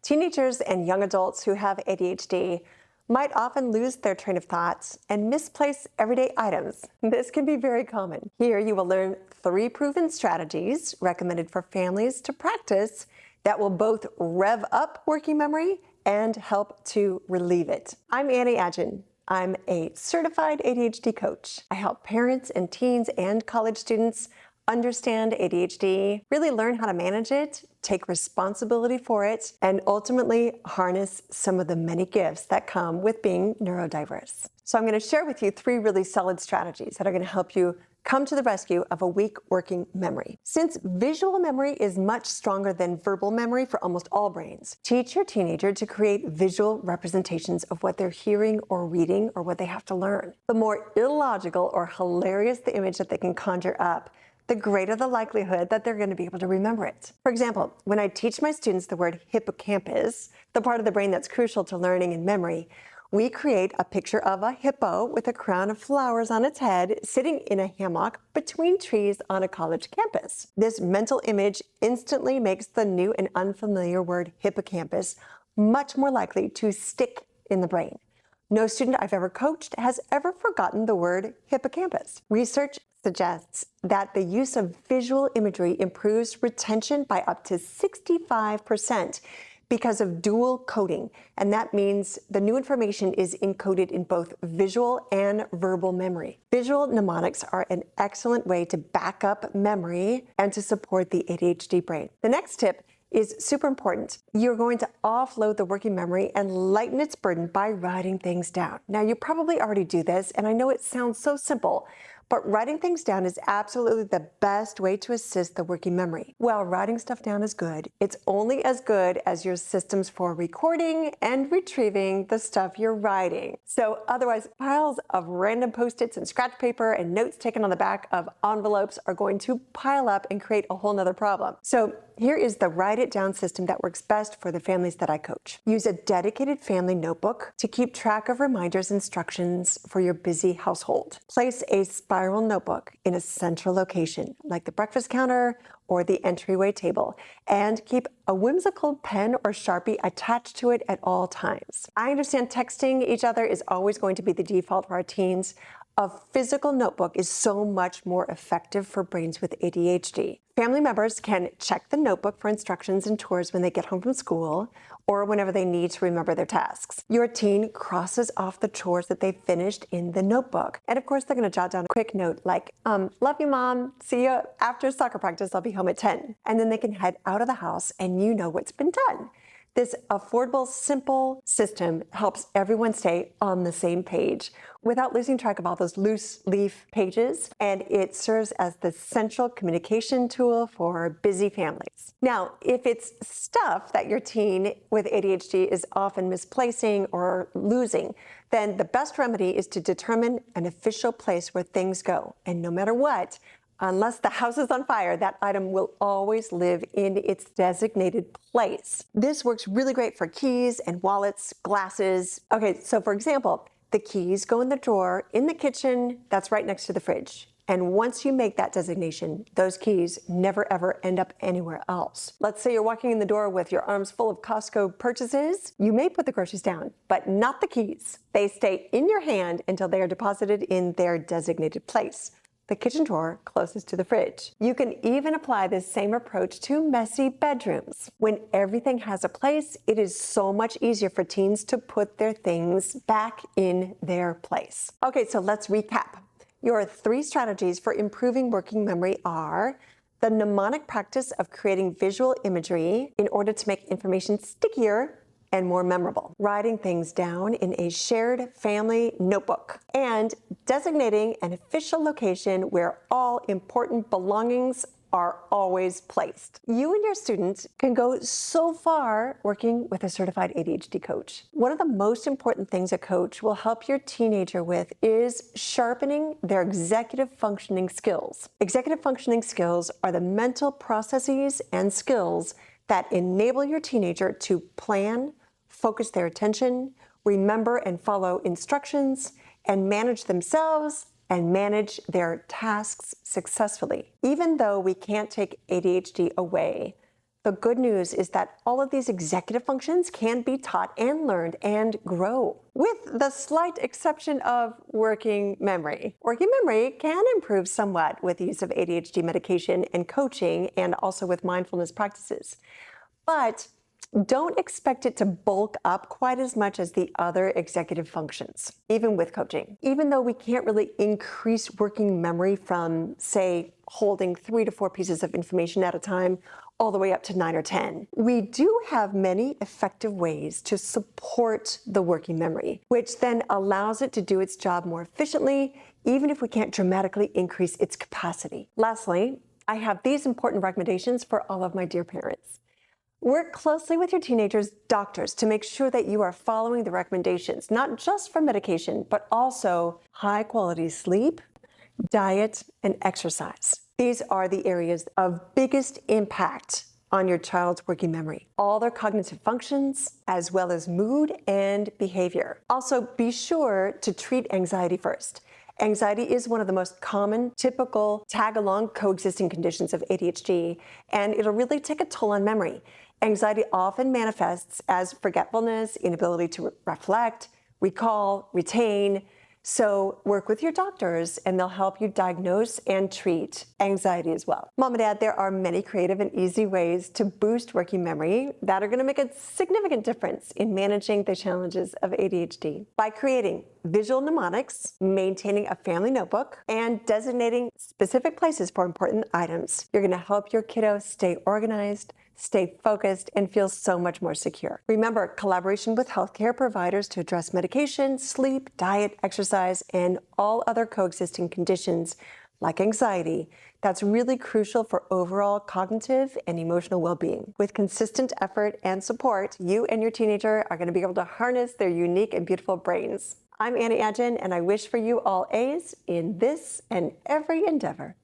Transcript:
Teenagers and young adults who have ADHD might often lose their train of thoughts and misplace everyday items. This can be very common. Here you will learn 3 proven strategies recommended for families to practice that will both rev up working memory and help to relieve it. I'm Annie Adjin. I'm a certified ADHD coach. I help parents and teens and college students understand ADHD, really learn how to manage it, take responsibility for it, and ultimately harness some of the many gifts that come with being neurodiverse. So I'm going to share with you 3 really solid strategies that are going to help you come to the rescue of a weak working memory. Since visual memory is much stronger than verbal memory for almost all brains, teach your teenager to create visual representations of what they're hearing or reading or what they have to learn. The more illogical or hilarious the image that they can conjure up, the greater the likelihood that they're going to be able to remember it. For example, when I teach my students the word hippocampus, the part of the brain that's crucial to learning and memory, we create a picture of a hippo with a crown of flowers on its head sitting in a hammock between trees on a college campus. This mental image instantly makes the new and unfamiliar word hippocampus much more likely to stick in the brain. No student I've ever coached has ever forgotten the word hippocampus. Research suggests that the use of visual imagery improves retention by up to 65% because of dual coding. And that means the new information is encoded in both visual and verbal memory. Visual mnemonics are an excellent way to back up memory and to support the ADHD brain. The next tip is super important. You're going to offload the working memory and lighten its burden by writing things down. Now, you probably already do this, and I know it sounds so simple, but writing things down is absolutely the best way to assist the working memory. While writing stuff down is good, it's only as good as your systems for recording and retrieving the stuff you're writing. So otherwise, piles of random Post-its and scratch paper and notes taken on the back of envelopes are going to pile up and create a whole nother problem. So here is the write it down system that works best for the families that I coach. Use a dedicated family notebook to keep track of reminders and instructions for your busy household. Place a spiral notebook in a central location, like the breakfast counter or the entryway table, and keep a whimsical pen or Sharpie attached to it at all times. I understand texting each other is always going to be the default for our teens. A physical notebook is so much more effective for brains with ADHD. Family members can check the notebook for instructions and tours when they get home from school or whenever they need to remember their tasks. Your teen crosses off the chores that they finished in the notebook. And of course, they're going to jot down a quick note like, love you, Mom. See you after soccer practice. I'll be home at 10. And then they can head out of the house and you know what's been done. This affordable, simple system helps everyone stay on the same page without losing track of all those loose leaf pages, and it serves as the central communication tool for busy families. Now, if it's stuff that your teen with ADHD is often misplacing or losing, then the best remedy is to determine an official place where things go. And no matter what, unless the house is on fire, that item will always live in its designated place. This works really great for keys and wallets, glasses. Okay, so for example, the keys go in the drawer in the kitchen that's right next to the fridge. And once you make that designation, those keys never ever end up anywhere else. Let's say you're walking in the door with your arms full of Costco purchases. You may put the groceries down, but not the keys. They stay in your hand until they are deposited in their designated place, the kitchen drawer closest to the fridge. You can even apply this same approach to messy bedrooms. When everything has a place, it is so much easier for teens to put their things back in their place. Okay, so let's recap. Your 3 strategies for improving working memory are the mnemonic practice of creating visual imagery in order to make information stickier and more memorable, writing things down in a shared family notebook, and designating an official location where all important belongings are always placed. You and your students can go so far working with a certified ADHD coach. One of the most important things a coach will help your teenager with is sharpening their executive functioning skills. Executive functioning skills are the mental processes and skills that enable your teenager to plan, focus their attention, remember and follow instructions, and manage themselves and manage their tasks successfully. Even though we can't take ADHD away, The good news is that all of these executive functions can be taught and learned and grow, with the slight exception of working memory. Working memory can improve somewhat with the use of ADHD medication and coaching, and also with mindfulness practices. But don't expect it to bulk up quite as much as the other executive functions, even with coaching. Even though we can't really increase working memory from, say, holding 3 to 4 pieces of information at a time, all the way up to 9 or 10. We do have many effective ways to support the working memory, which then allows it to do its job more efficiently, even if we can't dramatically increase its capacity. Lastly, I have these important recommendations for all of my dear parents. Work closely with your teenagers' doctors to make sure that you are following the recommendations, not just for medication, but also high quality sleep, diet, and exercise. These are the areas of biggest impact on your child's working memory, all their cognitive functions, as well as mood and behavior. Also, be sure to treat anxiety first. Anxiety is one of the most common, typical, tag-along coexisting conditions of ADHD, and it'll really take a toll on memory. Anxiety often manifests as forgetfulness, inability to reflect, recall, retain. So work with your doctors and they'll help you diagnose and treat anxiety as well. Mom and Dad, there are many creative and easy ways to boost working memory that are going to make a significant difference in managing the challenges of ADHD. By creating visual mnemonics, maintaining a family notebook, and designating specific places for important items, you're going to help your kiddo stay organized, stay focused, and feel so much more secure. Remember, collaboration with healthcare providers to address medication, sleep, diet, exercise, and all other coexisting conditions like anxiety, that's really crucial for overall cognitive and emotional well-being. With consistent effort and support, you and your teenager are going to be able to harness their unique and beautiful brains. I'm Annie Adjen, and I wish for you all A's in this and every endeavor.